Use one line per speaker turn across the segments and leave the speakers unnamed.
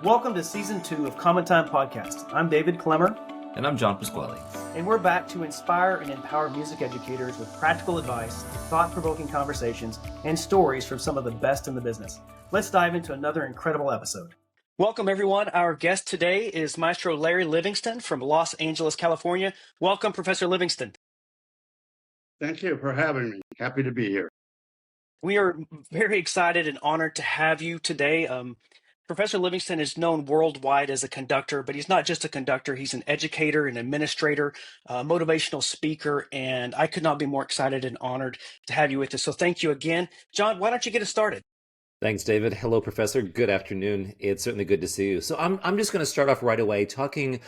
Welcome to Season 2 of Common Time Podcast. I'm David Clemmer.
And I'm John Pasquale.
And we're back to inspire and empower music educators with practical advice, thought-provoking conversations, and stories from some of the best in the business. Let's dive into another incredible episode. Welcome, everyone. Our guest today is Maestro Larry Livingston from Los Angeles, California. Welcome, Professor Livingston.
Thank you for having me. Happy to be here.
We are very excited and honored to have you today. Professor Livingston is known worldwide as a conductor, but he's not just a conductor. He's an educator, an administrator, motivational speaker, and I could not be more excited and honored to have you with us. So thank you again. John, why don't you get us started?
Thanks, David. Hello, Professor. Good afternoon. It's certainly good to see you. So I'm just going to start off right away talking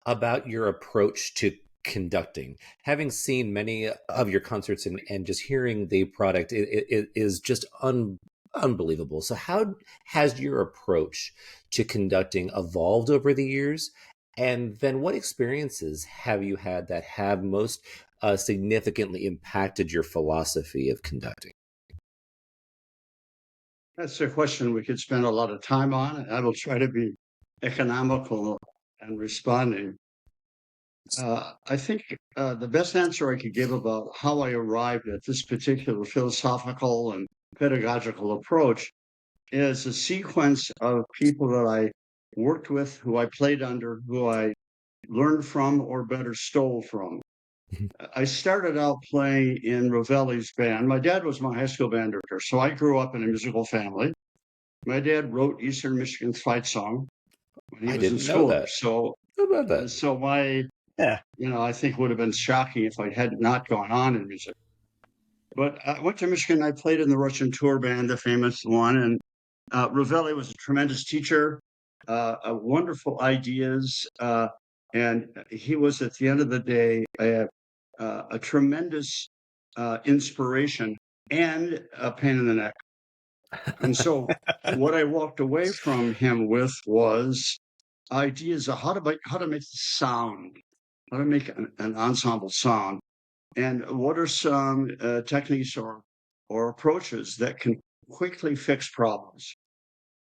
about your approach to conducting. Having seen many of your concerts and just hearing the product, it is just unbelievable. So how has your approach to conducting evolved over the years? And then what experiences have you had that have most significantly impacted your philosophy of conducting?
That's a question we could spend a lot of time on. I will try to be economical and responding. I think the best answer I could give about how I arrived at this particular philosophical and pedagogical approach is a sequence of people that I worked with, who I played under, who I learned from, or better, stole from. I started out playing in Ravelli's band. My dad was my high school band director, so I grew up in a musical family. My dad wrote Eastern Michigan's fight song when he was in school.
That.
So,
How about that?
So my, I think it would have been shocking if I had not gone on in music. But I went to Michigan. I played in the Russian tour band, the famous one, and Ravelli was a tremendous teacher, wonderful ideas, and he was, at the end of the day, a tremendous inspiration and a pain in the neck. And so what I walked away from him with was ideas of how to make the sound, how to make an ensemble sound, and what are some techniques or approaches that can quickly fix problems.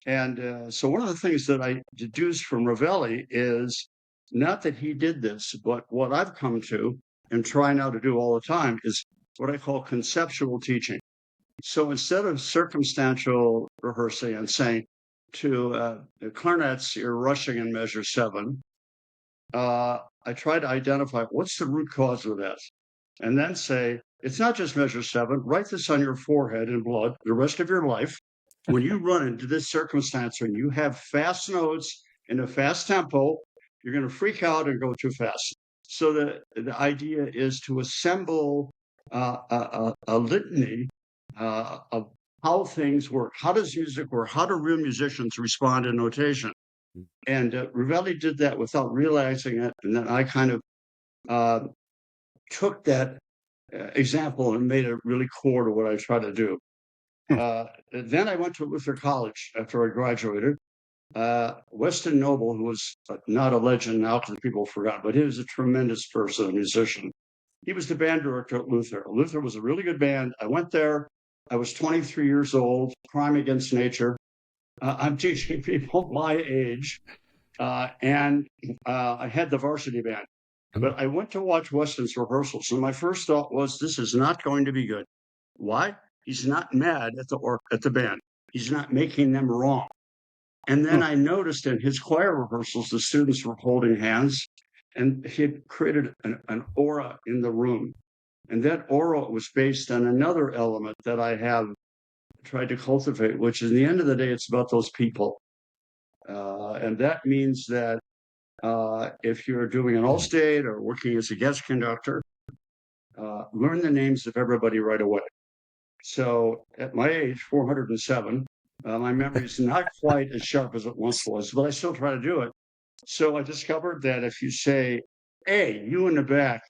And so one of the things that I deduced from Ravelli is not that he did this, but what I've come to and try now to do all the time is what I call conceptual teaching. So instead of circumstantial rehearsing and saying to clarinets, you're rushing in measure 7, I try to identify what's the root cause of that. And then say, it's not just measure 7, write this on your forehead in blood the rest of your life. When you run into this circumstance and you have fast notes in a fast tempo, you're going to freak out and go too fast. So the idea is to assemble a litany of how things work. How does music work? How do real musicians respond to notation? And Ravelli did that without realizing it. And then I kind of took that example and made it really core to what I try to do. Then I went to Luther College after I graduated. Weston Noble, who was not a legend now because people forgot, but he was a tremendous person, a musician. He was the band director at Luther. Luther was a really good band. I went there. I was 23 years old, Crime Against Nature. I'm teaching people my age, and I had the varsity band. But I went to watch Weston's rehearsals, and my first thought was, this is not going to be good. Why? He's not mad at the band. He's not making them wrong. And then I noticed in his choir rehearsals, the students were holding hands, and he had created an aura in the room. And that aura was based on another element that I have tried to cultivate, which is, in the end of the day, it's about those people. And that means that if you're doing an all-state or working as a guest conductor, learn the names of everybody right away. So at my age, 407, my memory is not quite as sharp as it once was, but I still try to do it. So I discovered that if you say, hey, you in the back,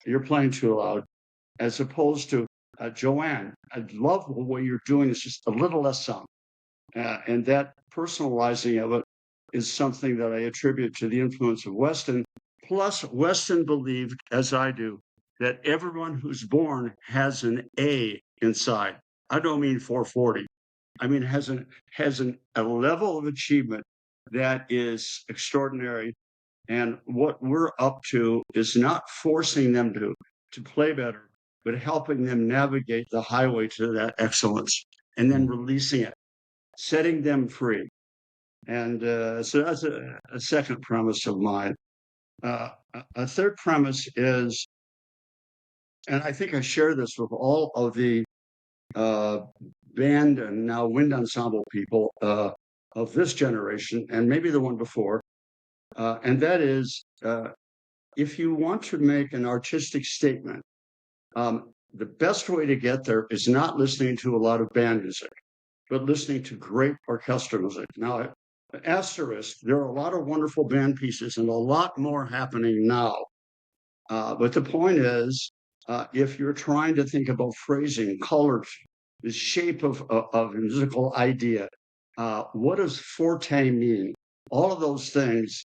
you're playing too loud, as opposed to, Joanne, I love the way you're doing this, just a little less sound. And that personalizing of it is something that I attribute to the influence of Weston. Plus, Weston believed, as I do, that everyone who's born has an A inside. I don't mean 440. I mean, has a level of achievement that is extraordinary. And what we're up to is not forcing them to play better, but helping them navigate the highway to that excellence and then releasing it, setting them free. And so that's a second premise of mine. A third premise is, and I think I share this with all of the band and now wind ensemble people of this generation, and maybe the one before, and that is, if you want to make an artistic statement, the best way to get there is not listening to a lot of band music, but listening to great orchestral music. Now, asterisk, there are a lot of wonderful band pieces and a lot more happening now. But the point is, if you're trying to think about phrasing, color, the shape of a musical idea, what does forte mean? All of those things,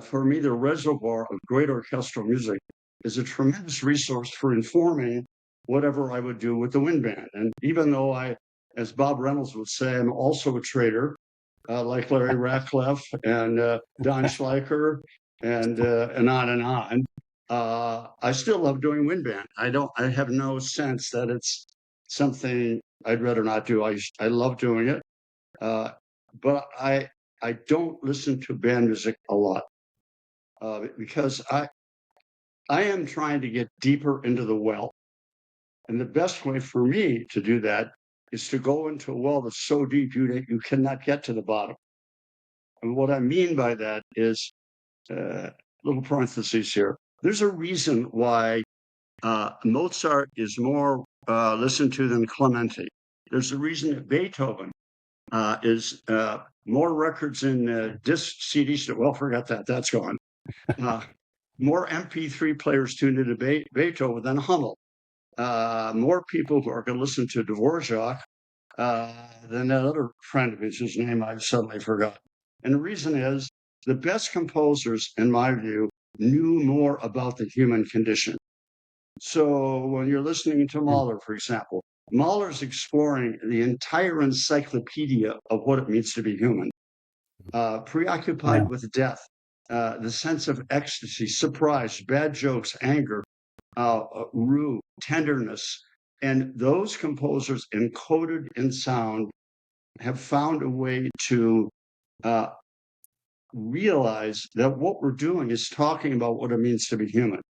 for me, the reservoir of great orchestral music is a tremendous resource for informing whatever I would do with the wind band. And even though as Bob Reynolds would say, I'm also a trader, like Larry Ratcliffe and Don Schleicher and on and on. I still love doing wind band. I have no sense that it's something I'd rather not do. I love doing it. But I don't listen to band music a lot because I am trying to get deeper into the well. And the best way for me to do that is to go into a well that's so deep you cannot get to the bottom. And what I mean by that is, little parentheses here. There's a reason why Mozart is more listened to than Clementi. There's a reason that Beethoven is more records in disc CDs. Well, forget that. That's gone. More MP3 players tuned into Beethoven than Hummel. More people who are going to listen to Dvorak than that other friend of his, whose name I've suddenly forgot. And the reason is the best composers, in my view, knew more about the human condition. So when you're listening to Mahler, for example, Mahler's exploring the entire encyclopedia of what it means to be human, preoccupied with death, the sense of ecstasy, surprise, bad jokes, anger, rue, tenderness. And those composers encoded in sound have found a way to realize that what we're doing is talking about what it means to be human.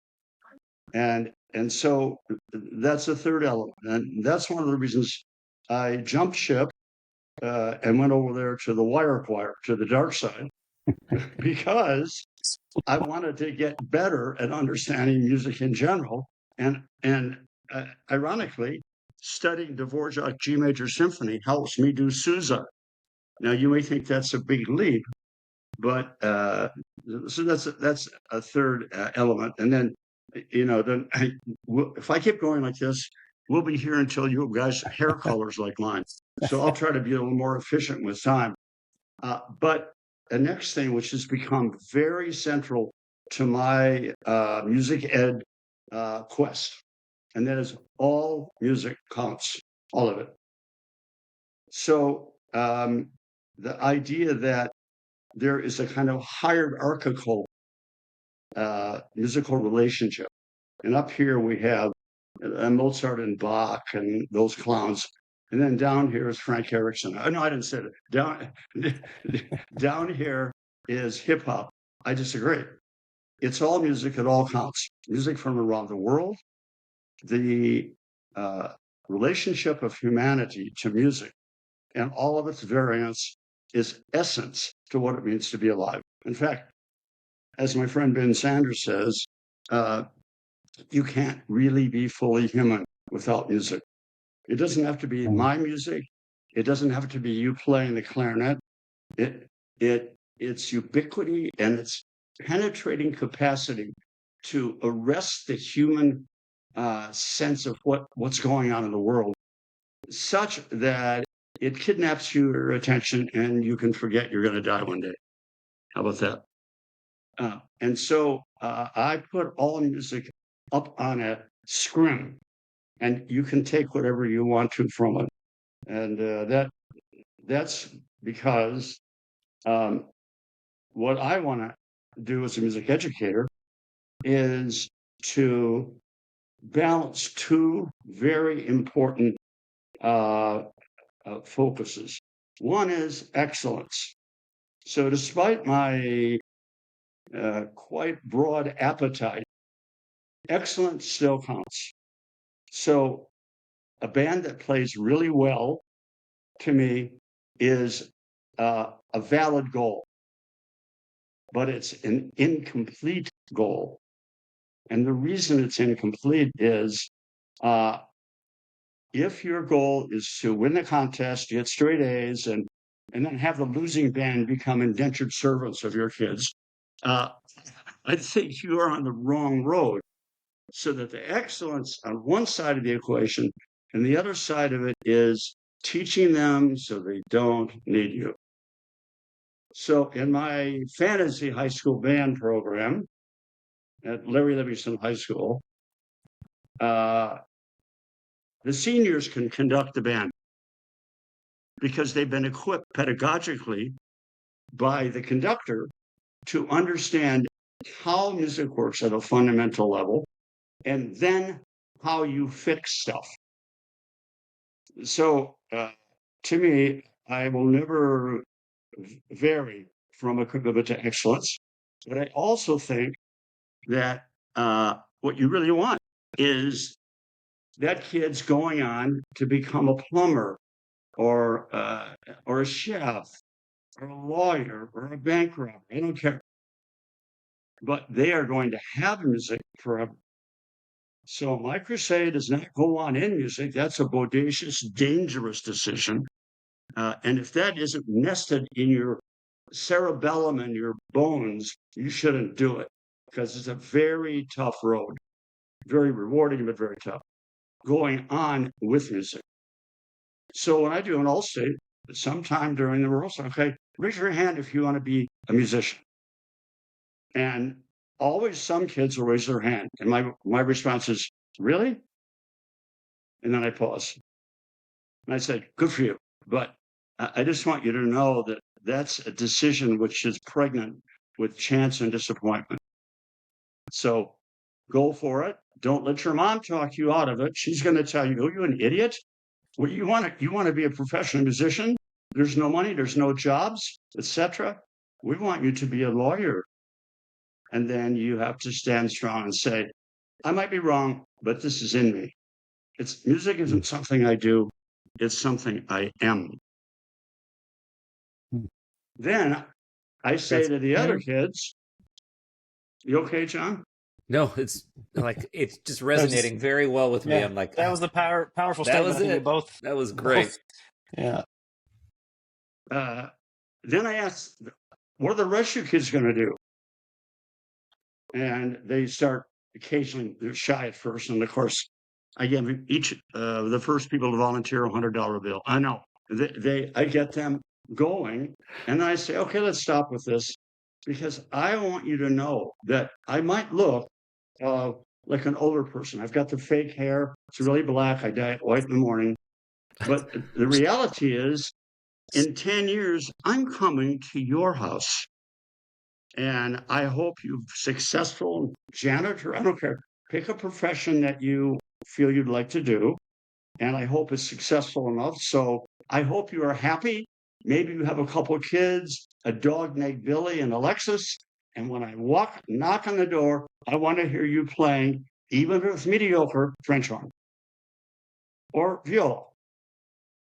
And so that's the third element. And that's one of the reasons I jumped ship and went over there to the wire choir, to the dark side, because I wanted to get better at understanding music in general. And ironically, studying Dvorak G major symphony helps me do Sousa. Now, you may think that's a big leap, but so that's a third element. And then, if I keep going like this, we'll be here until you guys' hair colors like mine. So I'll try to be a little more efficient with time. But the next thing, which has become very central to my music ed quest, and that is all music counts, all of it. So the idea that there is a kind of hierarchical musical relationship. And up here we have Mozart and Bach and those clowns. And then down here is Frank Erickson. No, I didn't say that. Down here is hip hop. I disagree. It's all music. It all counts. Music from around the world. The relationship of humanity to music and all of its variants is essence to what it means to be alive. In fact, as my friend Ben Sanders says, you can't really be fully human without music. It doesn't have to be my music. It doesn't have to be you playing the clarinet. Its ubiquity and its penetrating capacity to arrest the human sense of what's going on in the world, such that it kidnaps your attention and you can forget you're going to die one day. How about that? And so I put all music up on a scrim, and you can take whatever you want to from it. And that's because what I want to do as a music educator is to balance two very important focuses. One is excellence. So despite my quite broad appetite, excellence still counts. So a band that plays really well, to me, is a valid goal, but it's an incomplete goal. And the reason it's incomplete is if your goal is to win the contest, get straight A's, and then have the losing band become indentured servants of your kids, I think you are on the wrong road. So that the excellence on one side of the equation and the other side of it is teaching them so they don't need you. So in my fantasy high school band program at Larry Livingston High School, the seniors can conduct the band because they've been equipped pedagogically by the conductor to understand how music works at a fundamental level and then how you fix stuff. So to me, I will never vary from a commitment to excellence. But I also think that what you really want is that kid's going on to become a plumber or a chef or a lawyer or a bank robber. I don't care. But they are going to have music forever. So my crusade is not go on in music. That's a bodacious, dangerous decision. And if that isn't nested in your cerebellum and your bones, you shouldn't do it because it's a very tough road, very rewarding, but very tough going on with music. So when I do an all-state, sometime during the rehearsal, okay, raise your hand if you want to be a musician. And always some kids will raise their hand. And my response is, really? And then I pause. And I say, good for you. But I just want you to know that that's a decision which is pregnant with chance and disappointment. So go for it. Don't let your mom talk you out of it. She's going to tell you, oh, you an idiot? Well, you want to be a professional musician? There's no money, there's no jobs, etc. We want you to be a lawyer. And then you have to stand strong and say, I might be wrong, but this is in me. Music isn't something I do, it's something I am. Then I say to the other kids, you okay, John?
No, it's just resonating very well with me. I'm like,
that was the powerful
that
statement.
was it.
Both.
That was great.
Yeah.
Then I asked, what are the rest of you kids going to do? And they start occasionally, they're shy at first. And of course, I give each the first people to volunteer a $100 bill. I know I get them going. And then I say, okay, let's stop with this because I want you to know that I might look like an older person. I've got the fake hair. It's really black. I dye it white in the morning. But the reality is, in 10 years, I'm coming to your house. And I hope you're successful janitor. I don't care. Pick a profession that you feel you'd like to do. And I hope it's successful enough. So I hope you are happy. Maybe you have a couple of kids, a dog named Billy and Alexis. And when I knock on the door, I want to hear you playing, even if it's mediocre, French horn or viola.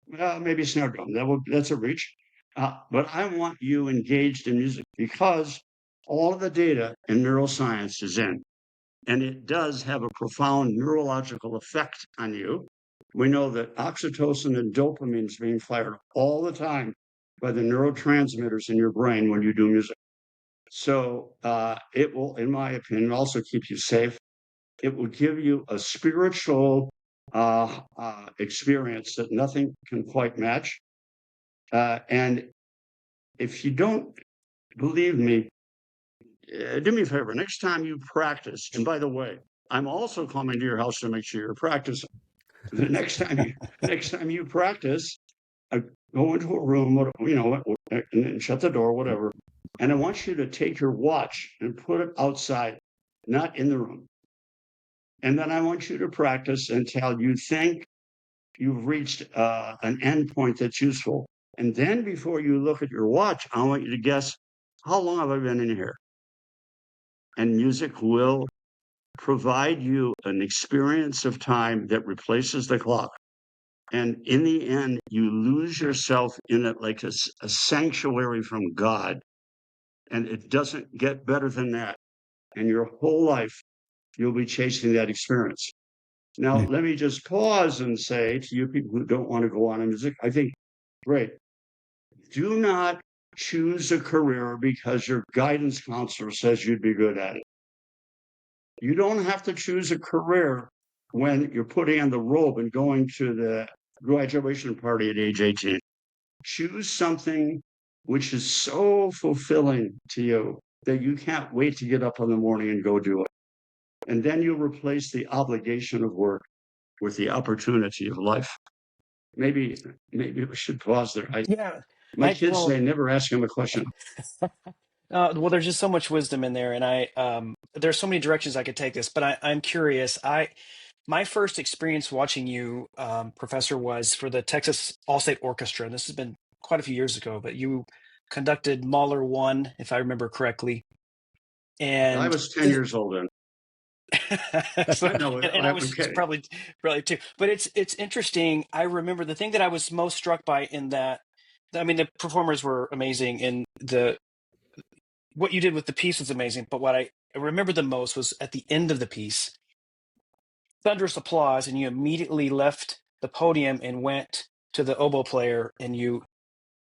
Maybe snare drum. That's a reach. But I want you engaged in music because all of the data in neuroscience is in, and it does have a profound neurological effect on you. We know that oxytocin and dopamine is being fired all the time by the neurotransmitters in your brain when you do music. So it will, in my opinion, also keep you safe. It will give you a spiritual experience that nothing can quite match. And if you don't believe me, do me a favor. Next time you practice, and by the way, I'm also coming to your house to make sure you're practicing. The next time you practice, go into a room, and shut the door, whatever, And I want you to take your watch and put it outside, not in the room. And then I want you to practice until you think you've reached an end point that's useful. And then before you look at your watch, I want you to guess, how long have I been in here? And music will provide you an experience of time that replaces the clock. And in the end, you lose yourself in it like a sanctuary from God. And it doesn't get better than that. And your whole life, you'll be chasing that experience. Now, let me just pause and say to you people who don't want to go on in music, I think, great. Do not choose a career because your guidance counselor says you'd be good at it. You don't have to choose a career when you're putting on the robe and going to the graduation party at age 18. Choose something which is so fulfilling to you that you can't wait to get up in the morning and go do it. And then you replace the obligation of work with the opportunity of life. Maybe we should pause there.
Yeah.
My kids
Well,
say never ask him a question.
well, there's just so much wisdom in there, and there's so many directions I could take this, but I'm curious. My first experience watching you, Professor, was for the Texas All-State Orchestra. And this has been quite a few years ago, but you conducted Mahler 1, if I remember correctly.
I
And
was 10 years old then.
so,
I know it.
and I was
Okay.
probably too. But it's interesting. I remember the thing that I was most struck by in that. I mean, the performers were amazing, and the what you did with the piece was amazing. But what I remember the most was at the end of the piece, thunderous applause, and you immediately left the podium and went to the oboe player, and you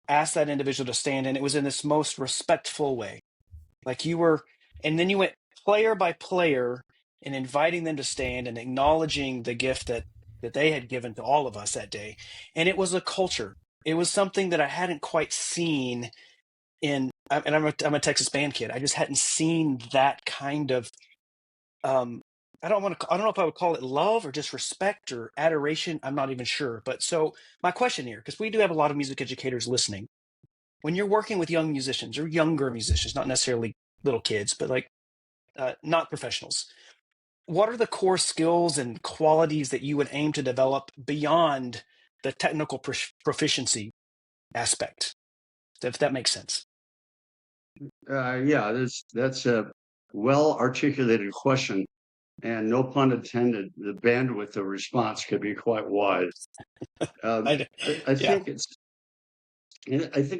asked that individual to stand, and it was in this most respectful way, like you were, and then you went player by player and inviting them to stand and acknowledging the gift that they had given to all of us that day. And it was a culture. It was something that I hadn't quite seen in, and I'm a Texas band kid. I just hadn't seen that kind of, um, I don't know if I would call it love or just respect or adoration. I'm not even sure. But so my question here, because we do have a lot of music educators listening, when you're working with young musicians or younger musicians, not necessarily little kids, but like not professionals, what are the core skills and qualities that you would aim to develop beyond the technical proficiency aspect, if that makes sense?
Yeah, that's a well-articulated question. And no pun intended, the bandwidth of response could be quite wide. Um,
I,
I
yeah.
think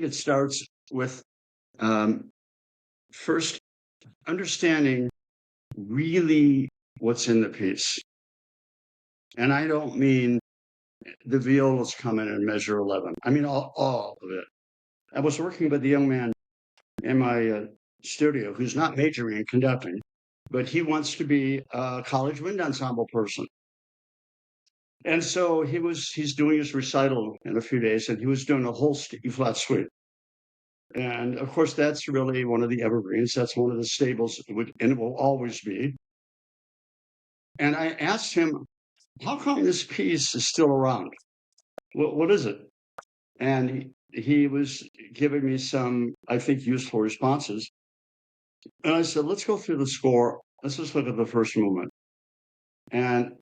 it starts with um, first understanding really what's in the piece. And I don't mean the violas come in and measure 11. I mean all of it. I was working with a young man in my studio who's not majoring in conducting, but he wants to be a college wind ensemble person. And so he's doing his recital in a few days, and he was doing a whole E flat suite. And of course, that's really one of the evergreens. That's one of the staples, and it will always be. And I asked him, how come this piece is still around? What is it? And he was giving me some, I think, useful responses. And I said, let's go through the score. Let's just look at the first movement. And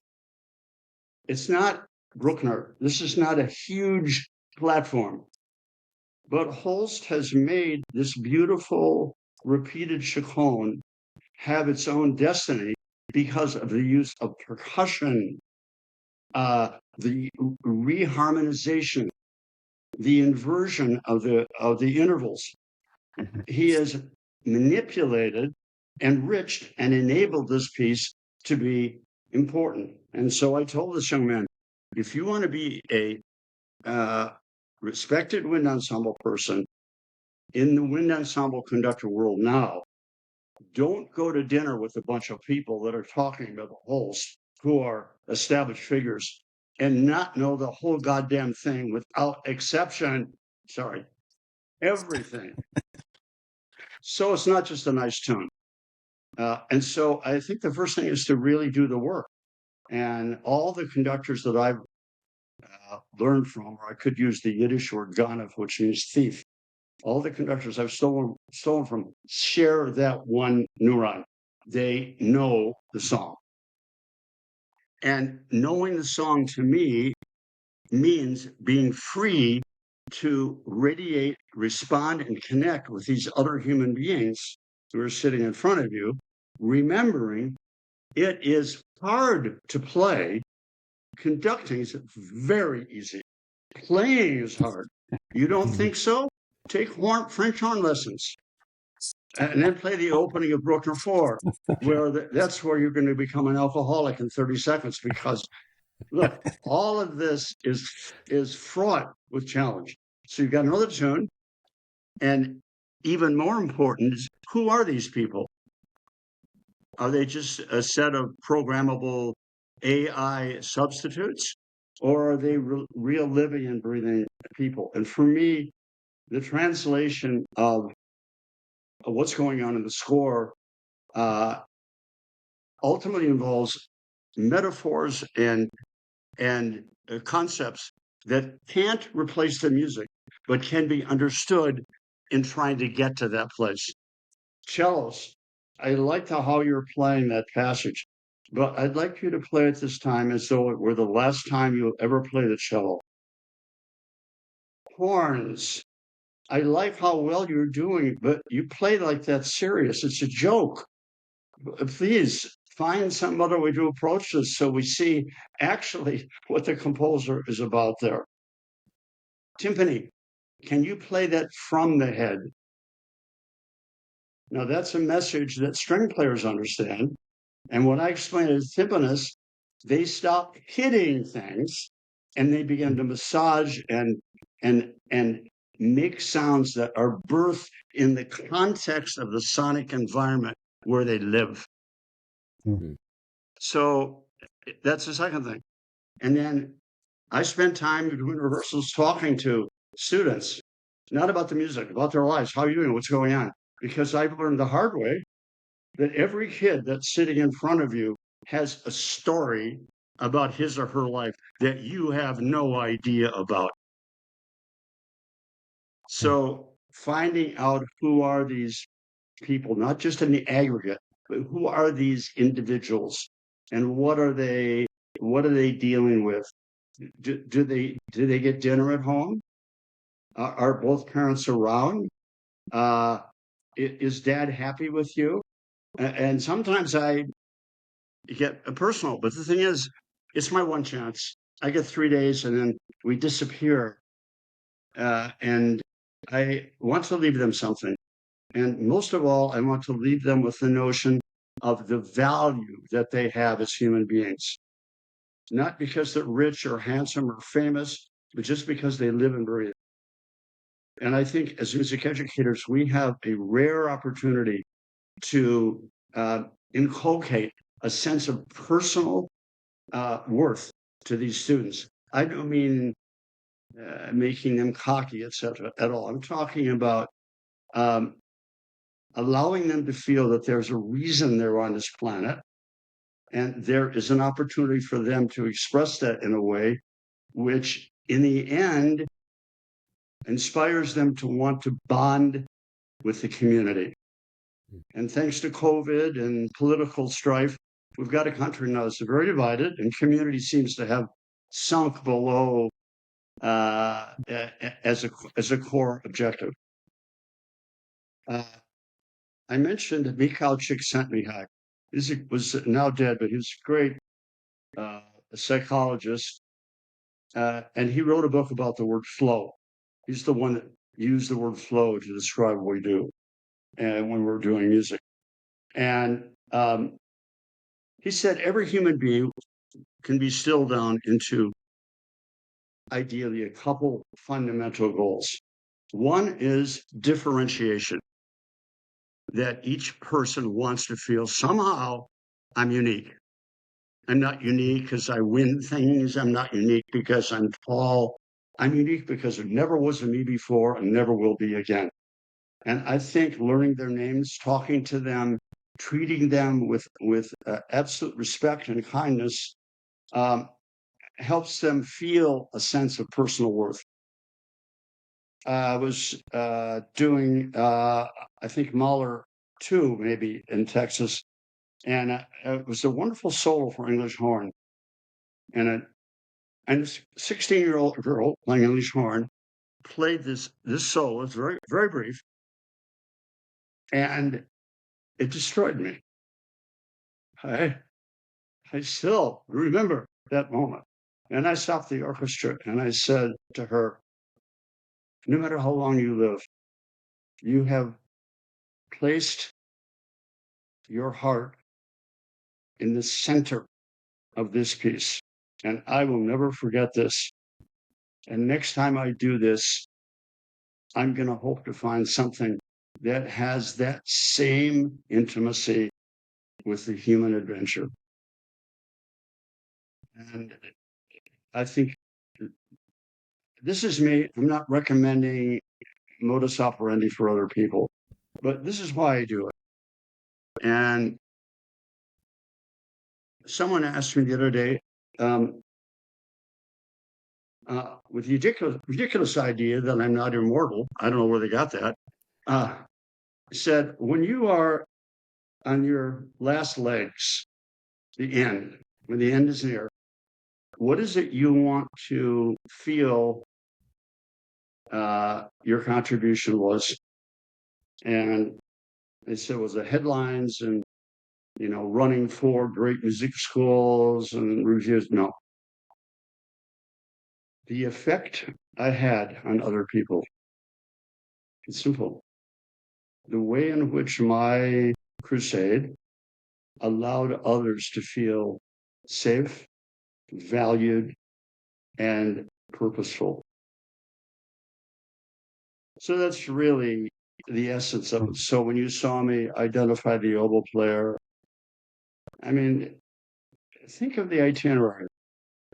it's not Bruckner. This is not a huge platform. But Holst has made this beautiful repeated chaconne have its own destiny because of the use of percussion, the reharmonization, the inversion of the intervals. He has manipulated, enriched, and enabled this piece to be important. And so I told this young man, if you want to be a respected wind ensemble person in the wind ensemble conductor world now, don't go to dinner with a bunch of people that are talking about the holes who are established figures and not know the whole goddamn thing without exception. Sorry, everything. So it's not just a nice tune. And so I think the first thing is to really do the work. And all the conductors that I've learned from, or I could use the Yiddish word ganav, which means thief. all the conductors I've stolen from share that one neuron. They know the song. And knowing the song to me means being free to radiate, respond, and connect with these other human beings who are sitting in front of you, remembering it is hard to play. Conducting is very easy. Playing is hard. You don't think so? Take French horn lessons and then play the opening of Bruckner 4, where that's where you're going to become an alcoholic in 30 seconds because look, all of this is fraught with challenge. So you've got another tune, and even more important is who are these people? Are they just a set of programmable AI substitutes, or are they real living and breathing people? And for me, the translation of what's going on in the score ultimately involves metaphors and concepts that can't replace the music, but can be understood in trying to get to that place. Cellos, I liked how you're playing that passage, but I'd like you to play it this time as though it were the last time you'll ever play the cello. Horns, I like how well you're doing, but you play like that serious. It's a joke. Please find some other way to approach this so we see actually what the composer is about there. Timpani, can you play that from the head? Now that's a message that string players understand. And when I explain it to timpanists, they stop hitting things and they begin to massage and make sounds that are birthed in the context of the sonic environment where they live. Mm-hmm. So that's the second thing. And then I spent time doing rehearsals talking to students, not about the music, about their lives. How are you doing? What's going on? Because I've learned the hard way that every kid that's sitting in front of you has a story about his or her life that you have no idea about. So finding out who are these people, not just in the aggregate, but who are these individuals and what are they dealing with? Do they get dinner at home? Are both parents around? Is dad happy with you? And sometimes I get personal, but the thing is, it's my one chance. I get 3 days and then we disappear. And I want to leave them something. And most of all, I want to leave them with the notion of the value that they have as human beings. Not because they're rich or handsome or famous, but just because they live and breathe. And I think as music educators, we have a rare opportunity to inculcate a sense of personal worth to these students. I don't mean making them cocky, etc. at all. I'm talking about allowing them to feel that there's a reason they're on this planet, and there is an opportunity for them to express that in a way which, in the end, inspires them to want to bond with the community. And thanks to COVID and political strife, we've got a country now that's very divided, and community seems to have sunk below as a core objective. I mentioned Mikhail Csikszentmihalyi. He was now dead, but he was a great psychologist, and he wrote a book about the word flow. He's the one that used the word flow to describe what we do and when we're doing music. And he said every human being can be distilled down into ideally a couple fundamental goals. One is differentiation, that each person wants to feel somehow I'm unique. I'm not unique because I win things. I'm not unique because I'm tall. I'm unique because there never was a me before and never will be again. And I think learning their names, talking to them, treating them with absolute respect and kindness helps them feel a sense of personal worth. I was doing, I think Mahler 2, maybe in Texas, and it was a wonderful solo for English horn. And a 16-year-old girl playing English horn played this solo. It's very, very brief, and it destroyed me. I still remember that moment. And I stopped the orchestra and I said to her, no matter how long you live, you have placed your heart in the center of this piece. And I will never forget this. And next time I do this, I'm going to hope to find something that has that same intimacy with the human adventure. And I think this is me. I'm not recommending modus operandi for other people, but this is why I do it. And someone asked me the other day, with the ridiculous idea that I'm not immortal, I don't know where they got that, said, when you are on your last legs, the end, when the end is near, what is it you want to feel your contribution was? And they said it was the headlines and, running for great music schools and reviews. No. The effect I had on other people. It's simple. The way in which my crusade allowed others to feel safe, valued, and purposeful. So that's really the essence of it. So when you saw me identify the oboe player, I mean, think of the itinerary.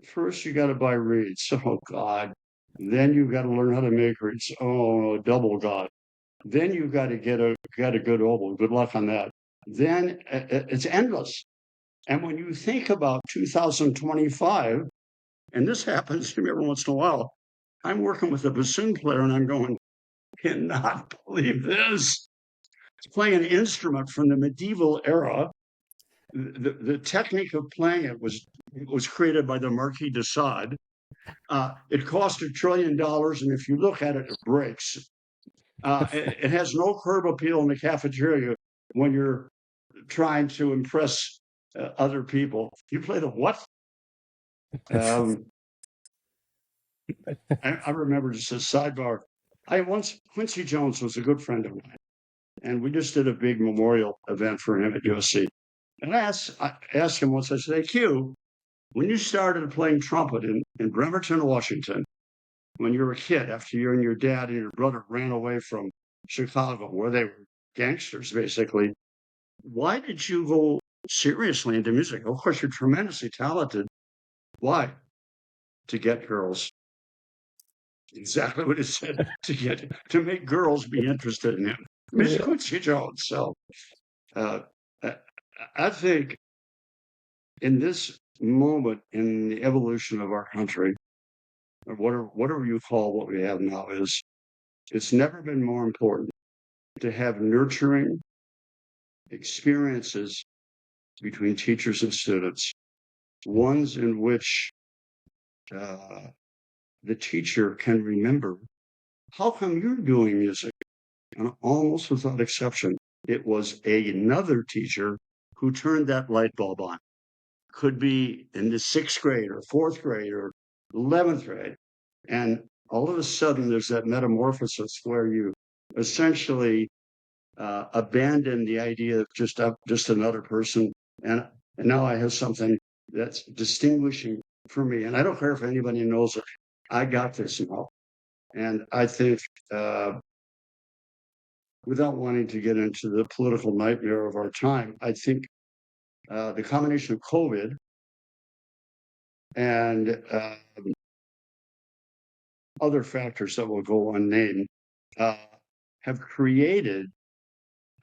First, you got to buy reeds. Oh, God. Then you've got to learn how to make reeds. Oh, double God. Then you've got to get a good oboe. Good luck on that. Then it's endless. And when you think about 2025, and this happens to me every once in a while, I'm working with a bassoon player and I'm going, cannot believe this. It's playing an instrument from the medieval era. The technique of playing it was created by the Marquis de Sade. It cost $1 trillion, and if you look at it, it breaks. It has no curb appeal in the cafeteria when you're trying to impress other people. You play the what? I remember, just a sidebar. Quincy Jones was a good friend of mine, and we just did a big memorial event for him at USC. And I asked him once, I said, hey, Q, when you started playing trumpet in Bremerton, Washington, when you were a kid, after you and your dad and your brother ran away from Chicago, where they were gangsters, basically, why did you go seriously into music? Of course, you're tremendously talented. Why? To get girls. Exactly what it said, to make girls be interested in him. Miss Quincy Jones. So I think in this moment in the evolution of our country, or whatever you call what we have now, it's never been more important to have nurturing experiences between teachers and students, ones in which the teacher can remember, how come you're doing music? And almost without exception, it was another teacher who turned that light bulb on. Could be in the 6th grade or 4th grade or 11th grade. And all of a sudden, there's that metamorphosis where you essentially abandon the idea of just another person. And now I have something that's distinguishing for me. And I don't care if anybody knows it. I got this now. And I think, without wanting to get into the political nightmare of our time, I think the combination of COVID and other factors that will go unnamed have created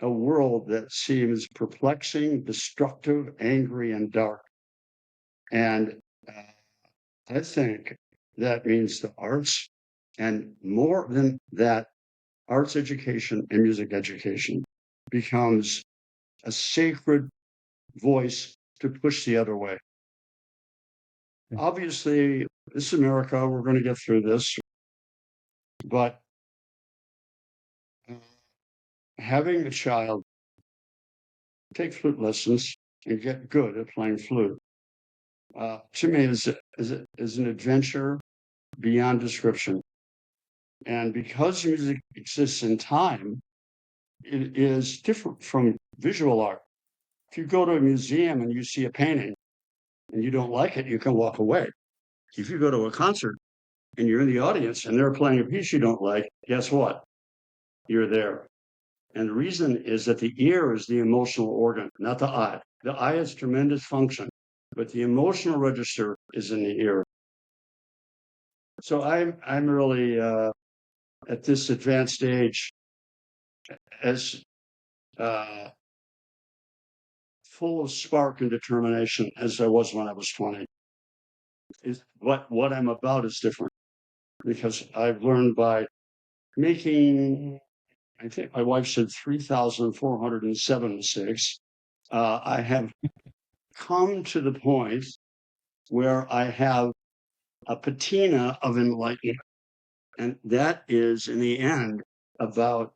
a world that seems perplexing, destructive, angry, and dark. And I think that means the arts And more than that, arts education and music education becomes a sacred voice to push the other way. Obviously, this is America. We're going to get through this. But having a child take flute lessons and get good at playing flute, to me, is an adventure beyond description. And because music exists in time, it is different from visual art. If you go to a museum and you see a painting and you don't like it, you can walk away. If you go to a concert and you're in the audience and they're playing a piece you don't like, guess what? You're there. And the reason is that the ear is the emotional organ, not the eye. The eye has tremendous function, but the emotional register is in the ear. So I'm really at this advanced age as full of spark and determination as I was when I was 20. Is what I'm about is different because I've learned by making, I think my wife said 3,407 mistakes. I have come to the point where I have a patina of enlightenment. And that is, in the end, about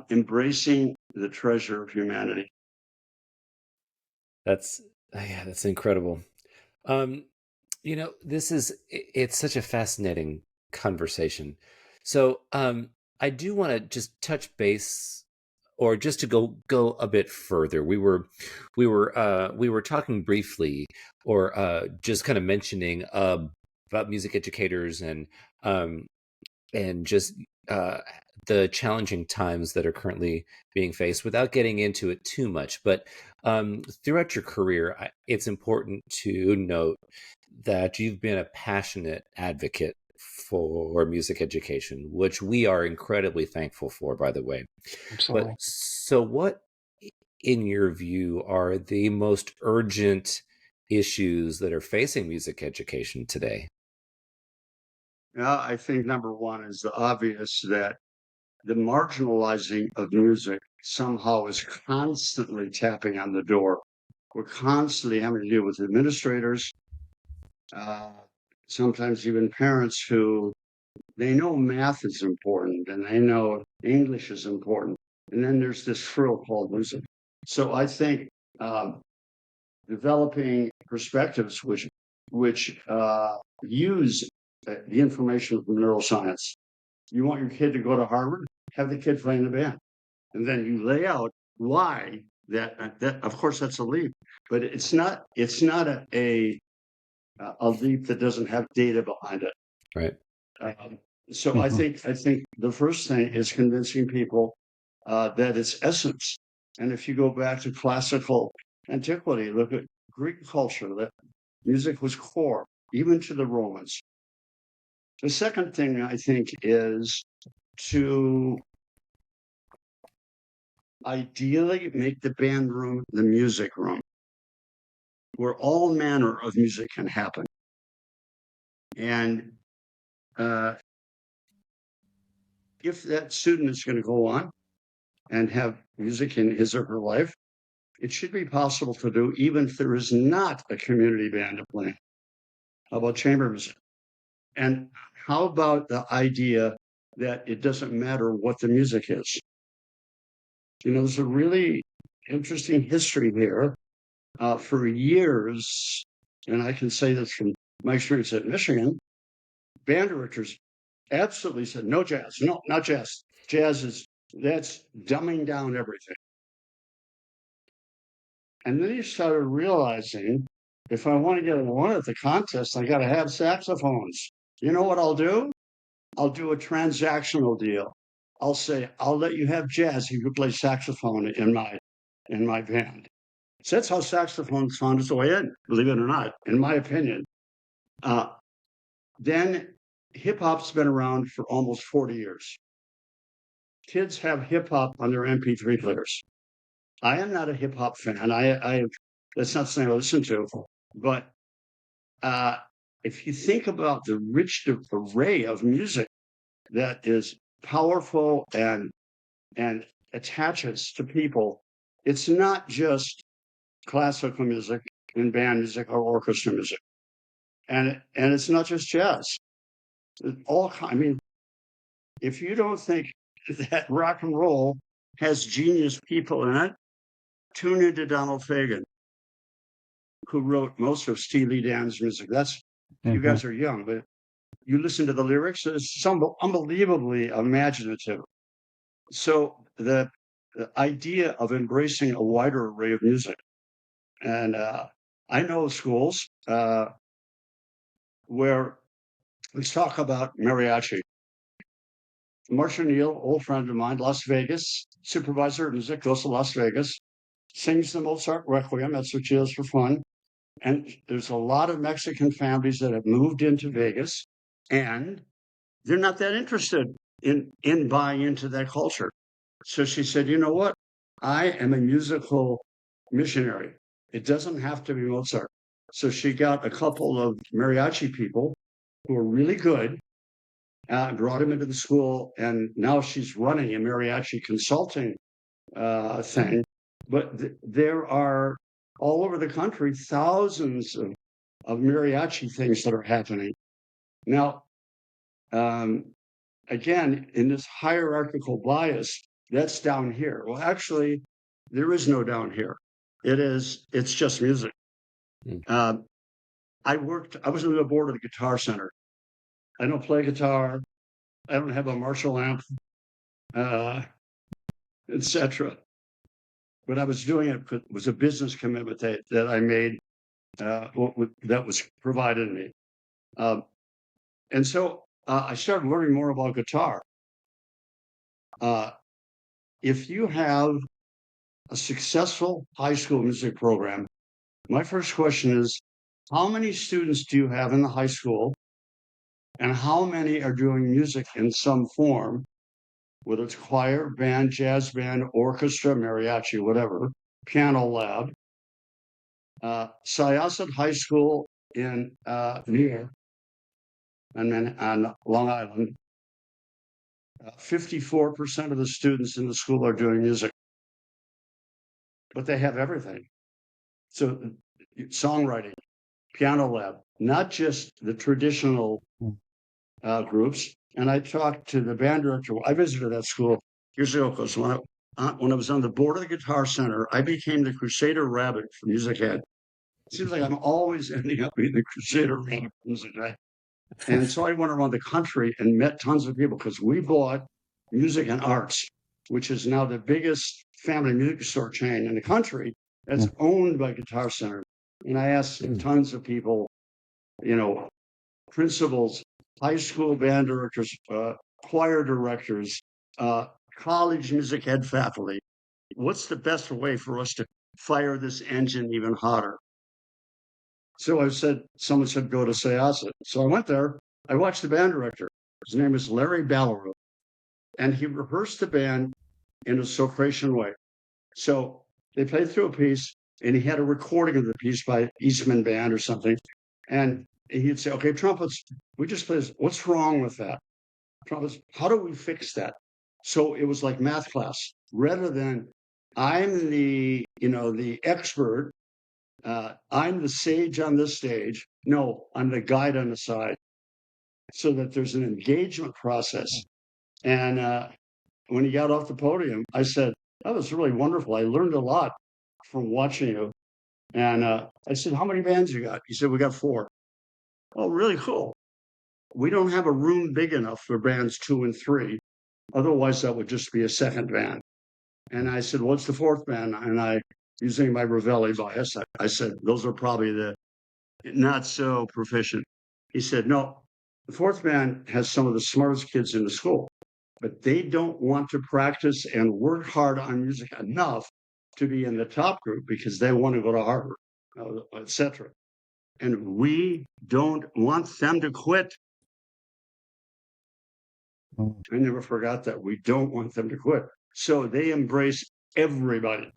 embracing the treasure of humanity.
That's incredible. It's such a fascinating conversation. So I do want to just touch base, or just to go a bit further. We were talking briefly, or just kind of mentioning about music educators and just the challenging times that are currently being faced, without getting into it too much. But throughout your career, it's important to note that you've been a passionate advocate for music education, which we are incredibly thankful for, by the way.
Absolutely.
But so what, in your view, are the most urgent issues that are facing music education today?
I think number one is the obvious, that the marginalizing of music somehow is constantly tapping on the door. We're constantly having to deal with administrators, sometimes even parents who they know math is important and they know English is important. And then there's this frill called music. So I think developing perspectives which use the information from neuroscience. You want your kid to go to Harvard? Have the kid play in the band, and then you lay out why that. Of course, that's a leap, but it's not a leap that doesn't have data behind it.
Right.
So I think the first thing is convincing people that it's essence. And if you go back to classical antiquity, look at Greek culture, that music was core, even to the Romans. The second thing I think is to ideally make the band room the music room, where all manner of music can happen. And if that student is going to go on and have music in his or her life, it should be possible to do even if there is not a community band to play. How about chamber music? And how about the idea that it doesn't matter what the music is? You know, there's a really interesting history here. For years, and I can say this from my experience at Michigan, band directors absolutely said, no jazz, no, not jazz. That's dumbing down everything. And then you started realizing, if I want to get one at the contest, I got to have saxophones. You know what I'll do? I'll do a transactional deal. I'll say, I'll let you have jazz if you play saxophone in my band. So that's how saxophone found its way in, believe it or not, in my opinion. Then hip hop's been around for almost 40 years. Kids have hip hop on their MP3 players. I am not a hip hop fan. That's not something I listen to, but if you think about the rich array of music that is powerful and attaches to people, it's not just classical music and band music or orchestra music, and it's not just jazz. I mean, if you don't think that rock and roll has genius people in it, tune into Donald Fagen, who wrote most of Steely Dan's music. You guys are young, but you listen to the lyrics, it's unbelievably imaginative. So the idea of embracing a wider array of music. And I know schools where let's talk about mariachi. Marcia Neal, old friend of mine, Las Vegas, supervisor of music, goes to Las Vegas, sings the Mozart Requiem. That's what she does for fun. And there's a lot of Mexican families that have moved into Vegas, and they're not that interested in buying into that culture. So she said, you know what? I am a musical missionary. It doesn't have to be Mozart. So she got a couple of mariachi people who are really good, brought him into the school, and now she's running a mariachi consulting thing. But there are all over the country thousands of mariachi things that are happening. Now, again, in this hierarchical bias, that's down here. Well, actually, there is no down here. It's just music. I was on the board of the Guitar Center. I don't play guitar. I don't have a Marshall amp, etc. But I was doing it because it was a business commitment that I made that was provided to me. And so I started learning more about guitar. If you have a successful high school music program, my first question is, how many students do you have in the high school? And how many are doing music in some form, whether it's choir, band, jazz band, orchestra, mariachi, whatever, piano lab? Syosset High School in New York, and then on Long Island, 54% of the students in the school are doing music, but they have everything. So songwriting, piano lab, not just the traditional groups. And I talked to the band director. I visited that school years ago because when I was on the board of the Guitar Center, I became the Crusader Rabbit for music ed. It seems like I'm always ending up being the Crusader Rabbit for music ed. And so I went around the country and met tons of people because we bought Music and Arts, which is now the biggest family music store chain in the country that's owned by Guitar Center. And I asked tons of people, principals, high school band directors, choir directors, college music ed faculty, what's the best way for us to fire this engine even hotter? So someone said, go to Syosset. So I went there. I watched the band director. His name is Larry Ballaroo. And he rehearsed the band in a Socratian way. So they played through a piece, and he had a recording of the piece by Eastman Band or something. And he'd say, okay, trumpets, we just played this. What's wrong with that? Trumpets, how do we fix that? So it was like math class. Rather than I'm the expert, I'm the sage on this stage. No, I'm the guide on the side. So that there's an engagement process. And when he got off the podium, I said, that was really wonderful. I learned a lot from watching you. And I said, how many bands you got? He said, we got 4. Oh, really cool. We don't have a room big enough for bands 2 and 3. Otherwise, that would just be a second band. And I said, what's the 4th band? And using my Ravelli bias, I said, those are probably the not so proficient. He said, no, the 4th band has some of the smartest kids in the school, but they don't want to practice and work hard on music enough to be in the top group because they want to go to Harvard, etc. And we don't want them to quit. I never forgot that. We don't want them to quit. So they embrace everybody.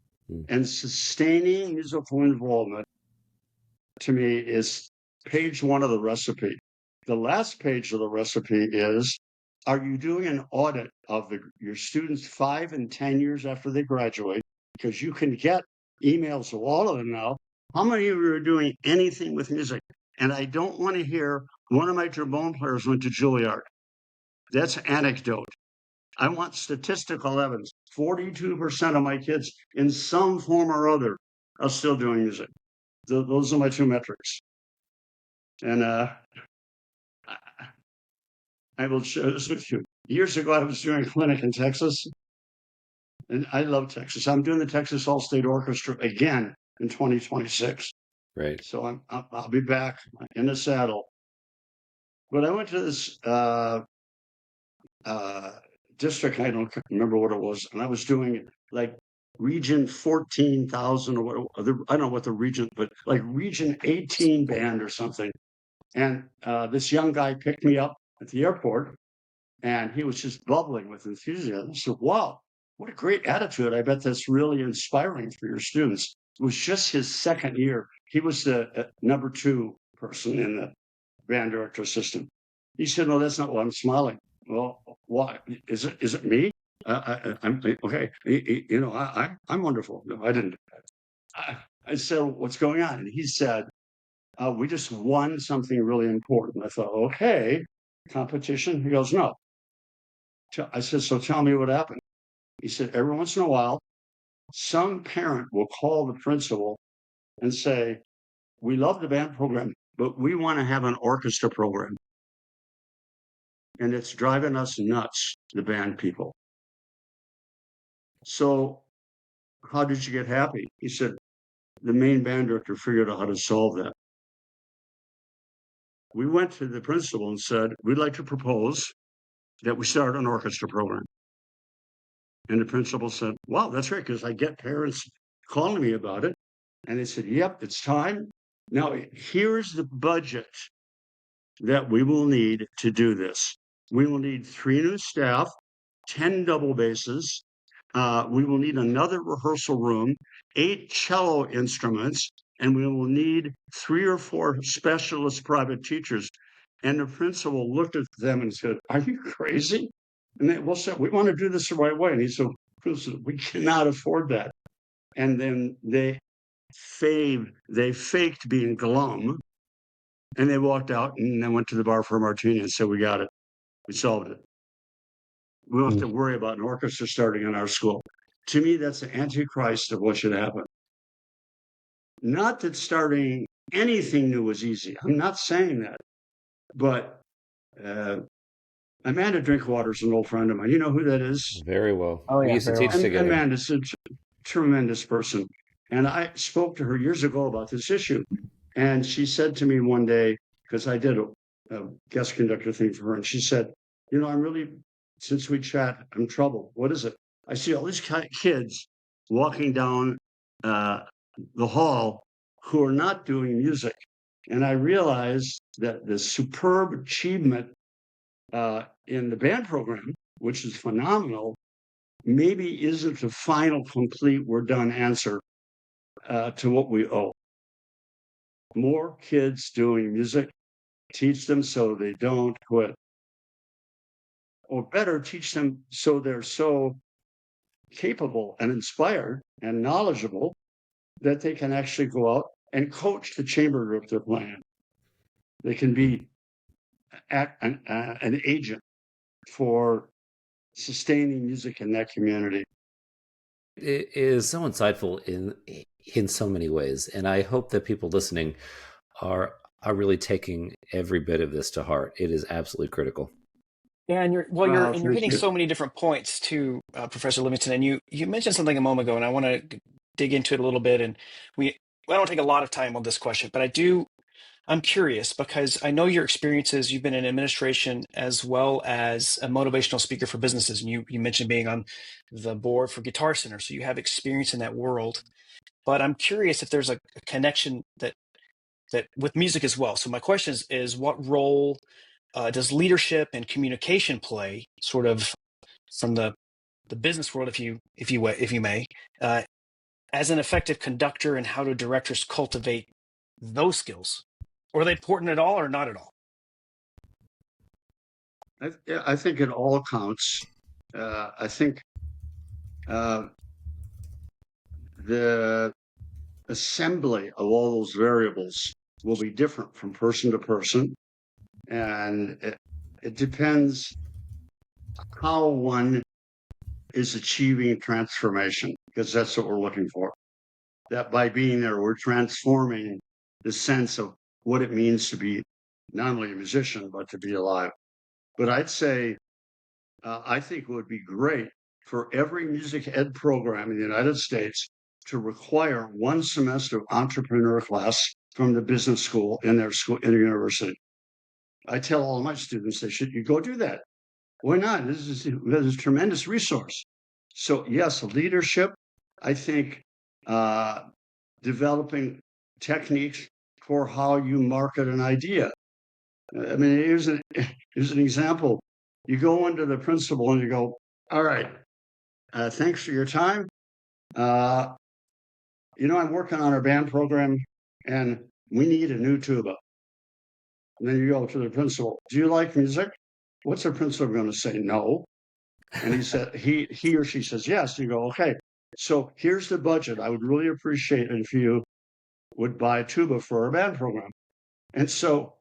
And sustaining musical involvement, to me, is page 1 of the recipe. The last page of the recipe is, are you doing an audit of your students 5 and 10 years after they graduate? Because you can get emails of all of them now. How many of you are doing anything with music? And I don't want to hear one of my trombone players went to Juilliard. That's anecdote. I want statistical evidence. 42% of my kids, in some form or other, are still doing music. Those are my 2 metrics. And I will share this with you. Years ago, I was doing a clinic in Texas, and I love Texas. I'm doing the Texas All-State Orchestra again in 2026.
Right.
So I'll be back in the saddle. But I went to this district, I don't remember what it was, and I was doing like region 14,000 or what, I don't know what the region, but like region 18 band or something. And this young guy picked me up at the airport, and he was just bubbling with enthusiasm. I said, wow, what a great attitude. I bet that's really inspiring for your students. It was just his second year. He was the number 2 person in the band director system. He said, no, that's not why I'm smiling. Well, why? Is it me? I'm okay. I'm wonderful. No, I didn't. I said, what's going on? And he said, we just won something really important. I thought, okay, competition. He goes, no. I said, so tell me what happened. He said, every once in a while, some parent will call the principal and say, we love the band program, but we want to have an orchestra program. And it's driving us nuts, the band people. So how did you get happy? He said, the main band director figured out how to solve that. We went to the principal and said, we'd like to propose that we start an orchestra program. And the principal said, wow, that's right, because I get parents calling me about it. And they said, yep, it's time. Now, here's the budget that we will need to do this. We will need 3 new staff, 10 double basses. We will need another rehearsal room, 8 cello instruments, and we will need 3 or 4 specialist private teachers. And the principal looked at them and said, are you crazy? And they said, we want to do this the right way. And he said, we cannot afford that. And then they faked being glum, and they walked out and then went to the bar for a martini and said, we got it. We solved it. We don't have to worry about an orchestra starting in our school. To me, that's the antichrist of what should happen. Not that starting anything new is easy. I'm not saying that. But Amanda Drinkwater's an old friend of mine. You know who that is?
Very well.
Oh,
We
yeah,
used to
very
teach
well.
together.
Amanda's a tremendous person. And I spoke to her years ago about this issue. And she said to me one day, because I did a guest conductor thing for her, and she said, since we chat, I'm troubled. What is it? I see all these kids walking down the hall who are not doing music. And I realized that the superb achievement in the band program, which is phenomenal, maybe isn't the final, complete, we're done answer to what we owe. More kids doing music, teach them so they don't quit. Or better, teach them so they're so capable and inspired and knowledgeable that they can actually go out and coach the chamber group they're playing. They can be an agent for sustaining music in that community.
It is so insightful in so many ways, and I hope that people listening are really taking every bit of this to heart. It is absolutely critical.
Yeah, and you're hitting so many different points too, Professor Livingston. And you mentioned something a moment ago, and I want to dig into it a little bit. And I don't take a lot of time on this question, but I'm curious because I know your experiences. You've been in administration as well as a motivational speaker for businesses, and you mentioned being on the board for Guitar Center, so you have experience in that world. But I'm curious if there's a connection that with music as well. So my question is what role does leadership and communication play, sort of from the business world, if you may, as an effective conductor, and how do directors cultivate those skills? Or are they important at all or not at all?
I think it all counts. I think the assembly of all those variables will be different from person to person. And it depends how one is achieving transformation, because that's what we're looking for. That by being there, we're transforming the sense of what it means to be not only a musician, but to be alive. But I'd say, I think it would be great for every music ed program in the United States to require one semester of entrepreneur class from the business school in their school, in the university. I tell all of my students, they should, you go do that. Why not? This is a tremendous resource. So yes, leadership, I think, developing techniques for how you market an idea. I mean, here's an example. You go into the principal and you go, all right, thanks for your time. I'm working on our band program and we need a new tuba. And then you go to the principal, do you like music? What's the principal going to say? No. And he said, he or she says, yes. You go, okay, so here's the budget. I would really appreciate it if you would buy a tuba for our band program. And so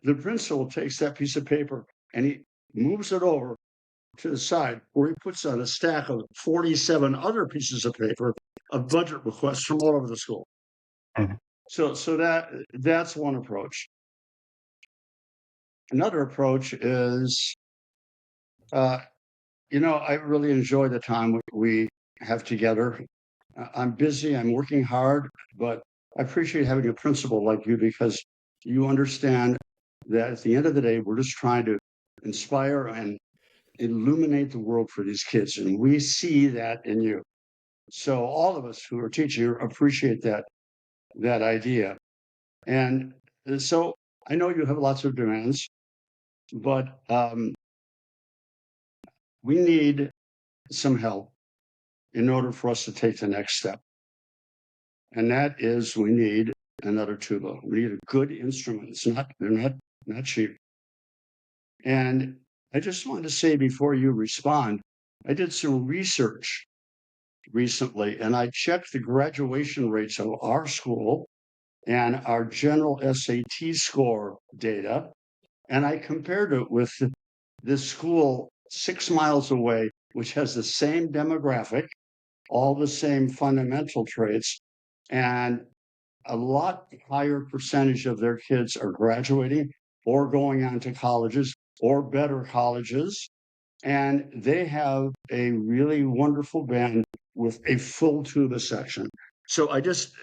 the principal takes that piece of paper and he moves it over to the side where he puts on a stack of 47 other pieces of paper of budget requests from all over the school.
Mhm.
So that's one approach. Another approach is, I really enjoy the time we have together. I'm busy, I'm working hard, but I appreciate having a principal like you because you understand that at the end of the day, we're just trying to inspire and illuminate the world for these kids. And we see that in you. So all of us who are teaching appreciate that idea. And so I know you have lots of demands, but we need some help in order for us to take the next step. And that is, we need another tuba. We need a good instrument. They're not cheap. And I just wanted to say before you respond, I did some research recently and I checked the graduation rates of our school and our general SAT score data. And I compared it with the school 6 miles away, which has the same demographic, all the same fundamental traits, and a lot higher percentage of their kids are graduating or going on to colleges or better colleges. And they have a really wonderful band with a full tuba section. So I just,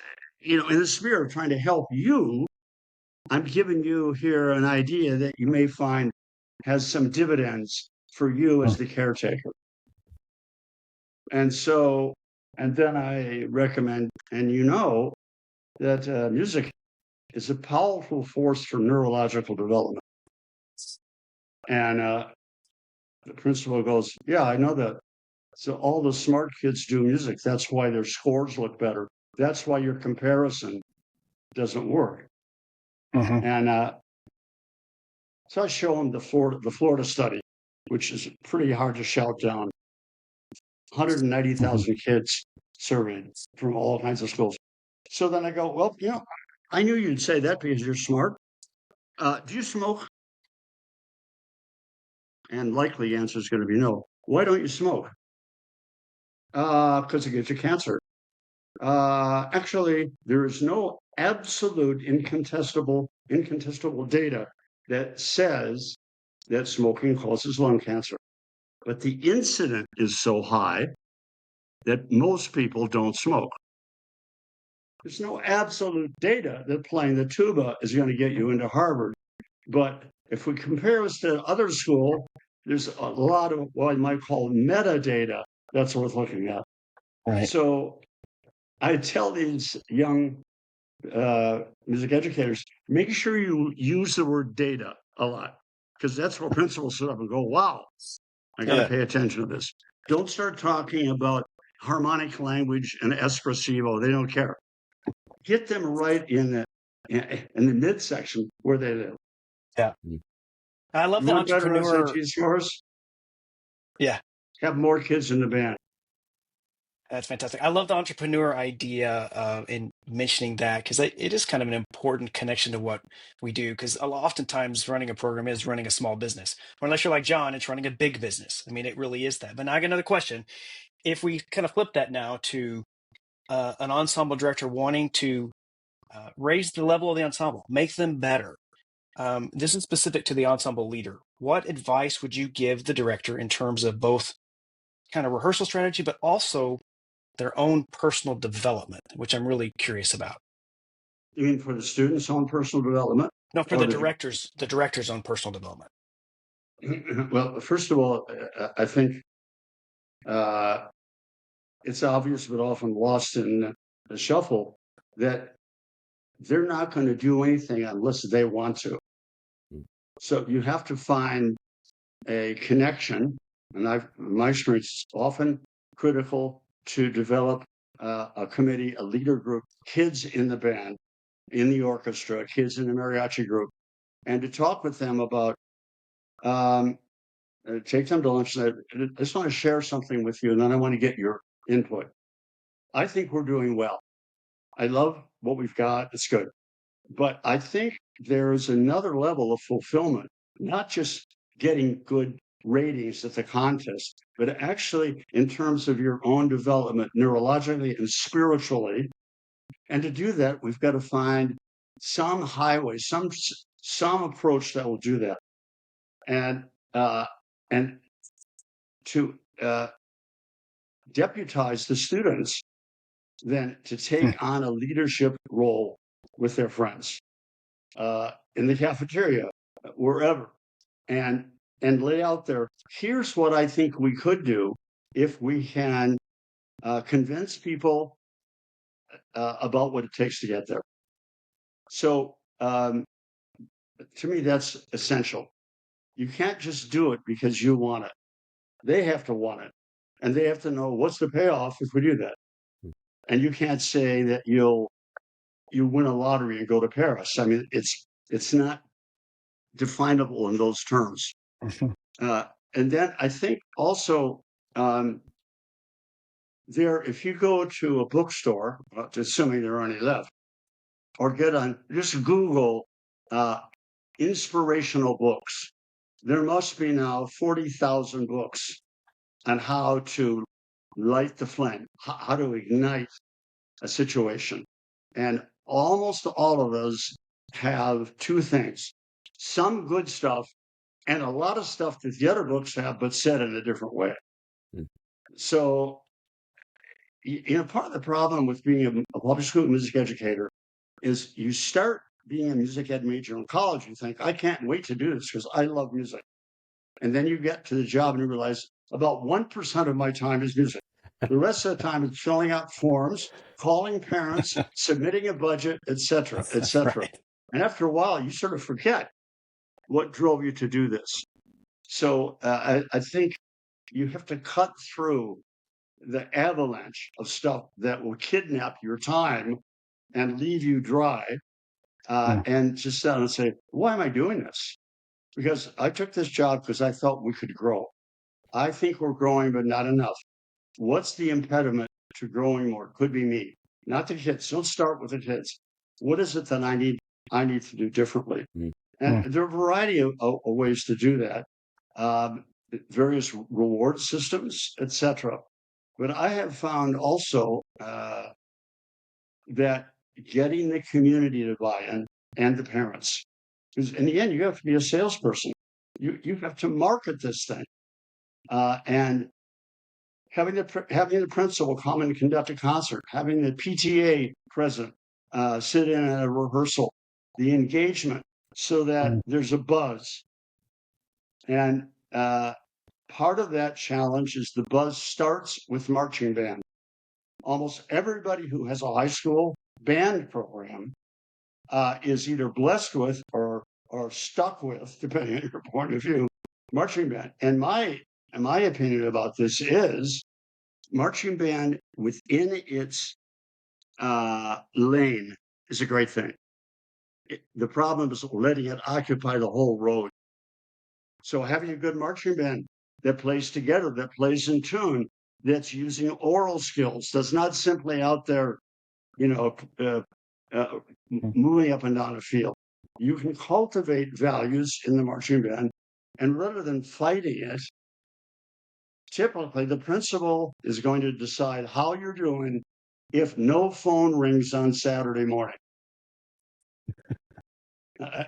in the spirit of trying to help you, I'm giving you here an idea that you may find has some dividends for you as the caretaker. And then I recommend, and that music is a powerful force for neurological development. And the principal goes, yeah, I know that. So all the smart kids do music. That's why their scores look better. That's why your comparison doesn't work.
Mhm.
And so I show them the Florida study, which is pretty hard to shout down. 190,000 kids surveyed from all kinds of schools. So then I go, well, I knew you'd say that because you're smart. Do you smoke? And likely the answer is going to be no. Why don't you smoke? Because it gives you cancer. Actually, there is no absolute incontestable data that says that smoking causes lung cancer. But the incidence is so high that most people don't smoke. There's no absolute data that playing the tuba is going to get you into Harvard. But if we compare us to other schools, there's a lot of what I might call metadata that's worth looking at.
Right.
So I tell these young music educators, make sure you use the word data a lot, because that's where principals sit up and go, wow, I got to pay attention to this. Don't start talking about harmonic language and espressivo. They don't care. Get them right in in the midsection where they live.
Yeah. I love
You
the
want better
entrepreneur.
SAT scores?
Yeah,
Have more kids in the band.
that's fantastic. I love the entrepreneur idea in mentioning that because it is kind of an important connection to what we do. Because oftentimes running a program is running a small business, or unless you're like John, it's running a big business. I mean, it really is that. But now I got another question. If we kind of flip that now to an ensemble director wanting to raise the level of the ensemble, make them better. This is specific to the ensemble leader. What advice would you give the director in terms of both kind of rehearsal strategy, but also their own personal development, which I'm really curious about?
You mean for the students' own personal development?
No, for
Or
the director's own personal development.
Well, first of all, I think it's obvious, but often lost in the shuffle, that they're not going to do anything unless they want to. So you have to find a connection, and my experience is often critical to develop a committee, a leader group, kids in the band, in the orchestra, kids in the mariachi group, and to talk with them about take them to lunch. I just want to share something with you, and then I want to get your input. I think we're doing well. I love what we've got. It's good. But I think there's another level of fulfillment, not just getting good ratings at the contest, but actually in terms of your own development neurologically and spiritually. And to do that, we've got to find some highway, some approach that will do that. And to deputize the students then to take on a leadership role with their friends in the cafeteria, wherever, and lay out there, here's what I think we could do if we can convince people about what it takes to get there. So to me, that's essential. You can't just do it because you want it. They have to want it. And they have to know what's the payoff if we do that. And you can't say that you win a lottery and go to Paris. I mean, it's not definable in those terms. And then I think also if you go to a bookstore, assuming there are any left, or just Google inspirational books. There must be now 40,000 books on how to light the flame, how to ignite a situation. And almost all of those have two things: some good stuff and a lot of stuff that the other books have, but said in a different way. So, part of the problem with being a public school music educator is you start being a music ed major in college, you think, I can't wait to do this because I love music. And then you get to the job and you realize about 1% of my time is music. The rest of the time is filling out forms, calling parents, submitting a budget, et cetera, et cetera. Right. And after a while, you sort of forget what drove you to do this. So I think you have to cut through the avalanche of stuff that will kidnap your time and leave you dry, and just sit down and say, why am I doing this? Because I took this job because I felt we could grow. I think we're growing, but not enough. What's the impediment to growing more? Could be me, not the kids. Don't start with the kids. What is it that I need to do differently? And there are a variety of ways to do that, various reward systems, etc. But I have found also that getting the community to buy in and the parents, because in the end, you have to be a salesperson. You have to market this thing, and having the principal come and conduct a concert, having the PTA president sit in at a rehearsal, the engagement, so that there's a buzz. And part of that challenge is the buzz starts with marching band. Almost everybody who has a high school band program is either blessed with or stuck with, depending on your point of view, marching band. And my opinion about this is marching band within its lane is a great thing. The problem is letting it occupy the whole road. So having a good marching band that plays together, that plays in tune, that's using oral skills, that's not simply out there, moving up and down a field. You can cultivate values in the marching band, and rather than fighting it, typically the principal is going to decide how you're doing if no phone rings on Saturday morning.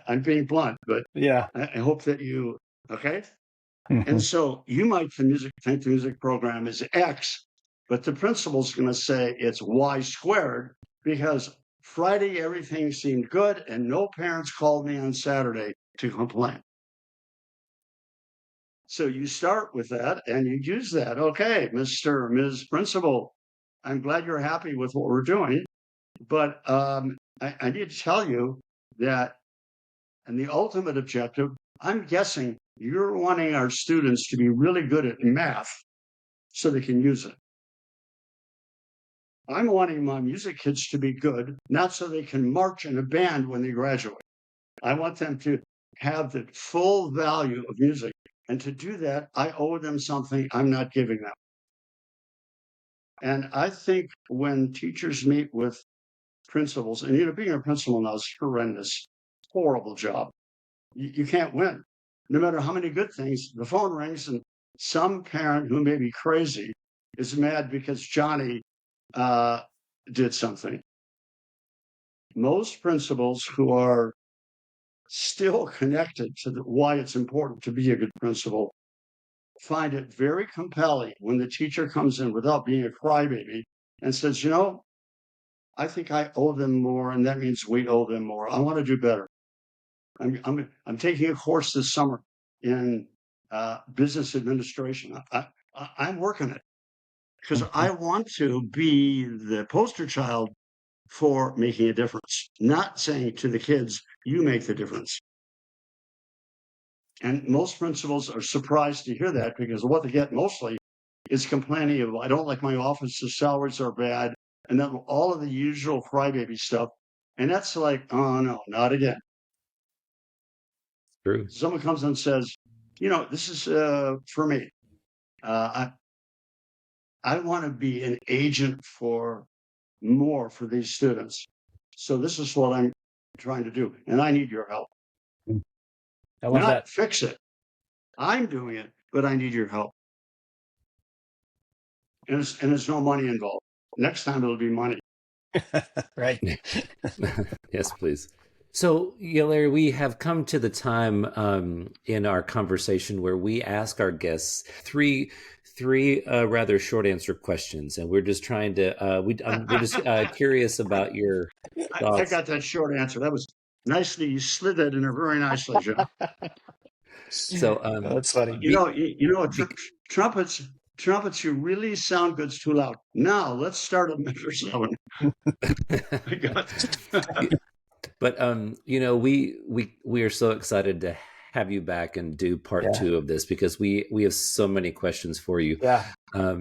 I'm being blunt, but
Yeah.
I hope that you, okay?
Mm-hmm.
And so you might think the music program is X, but the principal's going to say it's Y squared because Friday everything seemed good and no parents called me on Saturday to complain. So you start with that and you use that. Okay, Mr. or Ms. Principal, I'm glad you're happy with what we're doing, but I need to tell you that, and the ultimate objective, I'm guessing you're wanting our students to be really good at math so they can use it. I'm wanting my music kids to be good, not so they can march in a band when they graduate. I want them to have the full value of music. And to do that, I owe them something I'm not giving them. And I think when teachers meet with principals, and being a principal now is horrendous, horrible job. You can't win. No matter how many good things, the phone rings and some parent who may be crazy is mad because Johnny did something. Most principals who are still connected to why it's important to be a good principal find it very compelling when the teacher comes in without being a crybaby and says, I think I owe them more, and that means we owe them more. I want to do better. I'm taking a course this summer in business administration. I'm working it because I want to be the poster child for making a difference, not saying to the kids, you make the difference. And most principals are surprised to hear that because what they get mostly is complaining of, I don't like my office, the salaries are bad, and then all of the usual crybaby stuff. And that's like, oh no, not again.
True.
Someone comes and says, this is for me. I want to be an agent for more for these students. So this is what I'm trying to do, and I need your help.
I love
Not
that.
fix it. I'm doing it, but I need your help. And there's no money involved. Next time it'll be money.
Right.
Yes, please. So, Larry, we have come to the time in our conversation where we ask our guests three rather short answer questions, and we're just trying to we're just curious about your thoughts.
I got that short answer. That was nicely. You slid that in there very nicely, John.
So
that's funny.
Trumpets, you really sound good. It's too loud. Now let's start at measure 7.
But we are so excited to have you back and do part 2 of this because we have so many questions for you.
Yeah.
I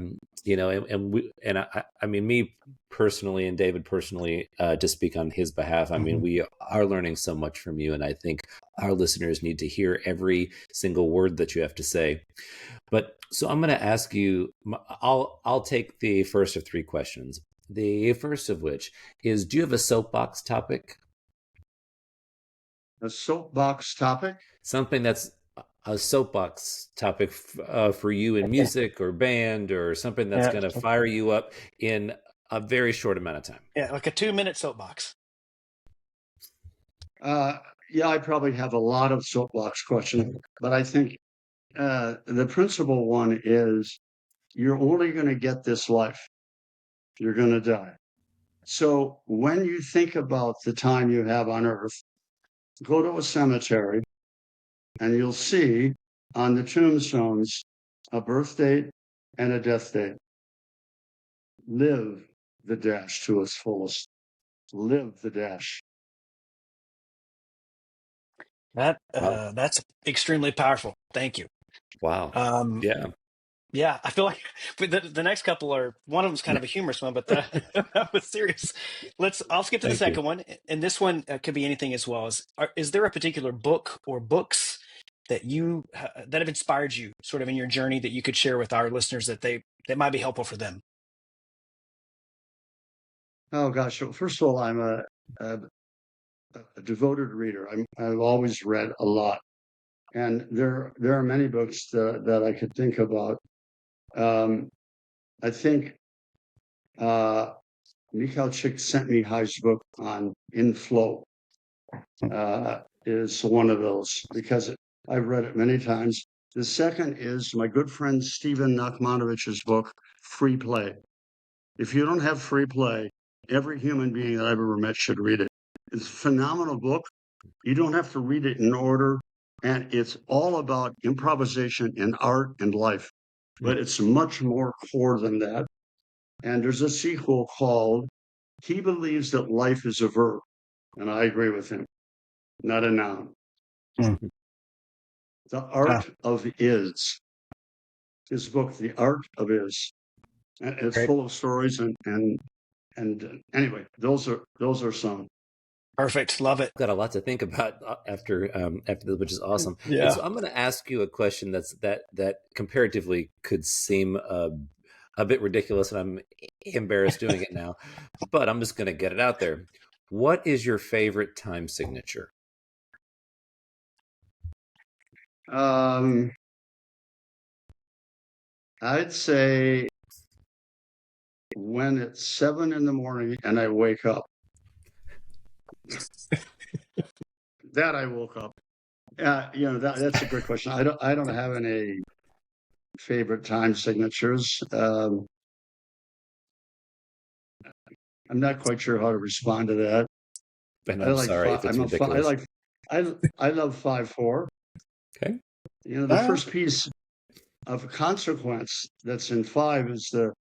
mean, me personally and David personally, to speak on his behalf, I mean, we are learning so much from you, and I think our listeners need to hear every single word that you have to say. But so I'm going to ask you, I'll take the first of 3 questions. The first of which is, do you have a soapbox topic?
A soapbox topic?
Something that's a soapbox topic for you in music or band or something that's going to fire you up in a very short amount of time.
Yeah, like a 2-minute soapbox.
I probably have a lot of soapbox questions, but I think the principal one is you're only going to get this life. You're going to die. So when you think about the time you have on earth, go to a cemetery and you'll see on the tombstones a birth date and a death date. Live the dash to its fullest. Live the dash.
That's extremely powerful. Thank you.
Wow. Yeah.
Yeah, I feel like the next couple are, one of them's kind of a humorous one, but that was serious. I'll skip to the
Thank you.
second one, and this one could be anything as well. Is there a particular book or books that that have inspired you, sort of in your journey, that you could share with our listeners that might be helpful for them?
Oh gosh! Well, first of all, I'm a, a devoted reader. I've always read a lot, and there are many books that I could think about. Um, I think uh, Mikhail Csikszentmihalyi's book on inflow is one of those because I've read it many times. The second is my good friend Stephen Nachmanovich's book, Free Play. If you don't have free play, every human being that I've ever met should read it. It's a phenomenal book. You don't have to read it in order, and it's all about improvisation in art and life. But it's much more core than that. And there's a sequel called He Believes That Life is a Verb. And I agree with him, not a noun.
Mm.
The
Ah,
Art of Is. His book, The Art of Is. And it's
great.
full of stories and anyway, those are some.
Perfect. Love it.
Got a lot to think about after this, which is awesome. And
Yeah.
so I'm going to ask you a question that comparatively could seem a bit ridiculous, and I'm embarrassed doing it now, but I'm just going to get it out there. What is your favorite time signature?
Um, I'd say when it's 7 a.m. and I wake up. That I woke up. That's a great question. I don't have any favorite time signatures. I'm not quite sure how to respond to that.
And
I
I'm
like
sorry
five.
if it's ridiculous.
I love 5/4.
Okay.
The first piece of consequence that's in 5 is the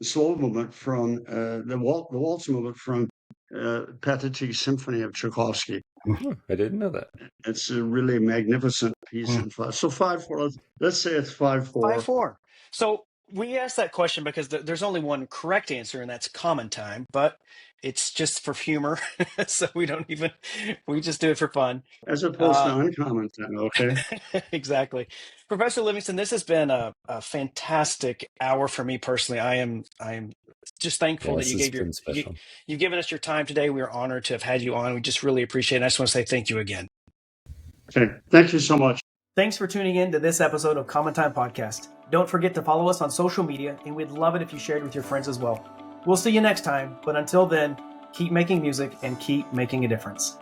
slow movement from the waltz movement from Pathetique Symphony of Tchaikovsky.
Oh, I didn't know that.
It's a really magnificent piece in 5. So 5/4. Let's say it's 5/4.
5-4. So we asked that question because there's only one correct answer, and that's common time, but it's just for humor. So we just do it for fun.
As opposed to
Uh,
uncommon time. Okay.
exactly. Professor Livingston, this has been a fantastic hour for me personally. I am just
Yeah,
thankful that
this has been special.
you've given us your time today. We are honored to have had you on. We just really appreciate it. I just want to say thank you again.
Okay. Thank you so much.
Thanks for tuning in to this episode of Common Time Podcast. Don't forget to follow us on social media, and we'd love it if you shared with your friends as well. We'll see you next time, but until then, keep making music and keep making a difference.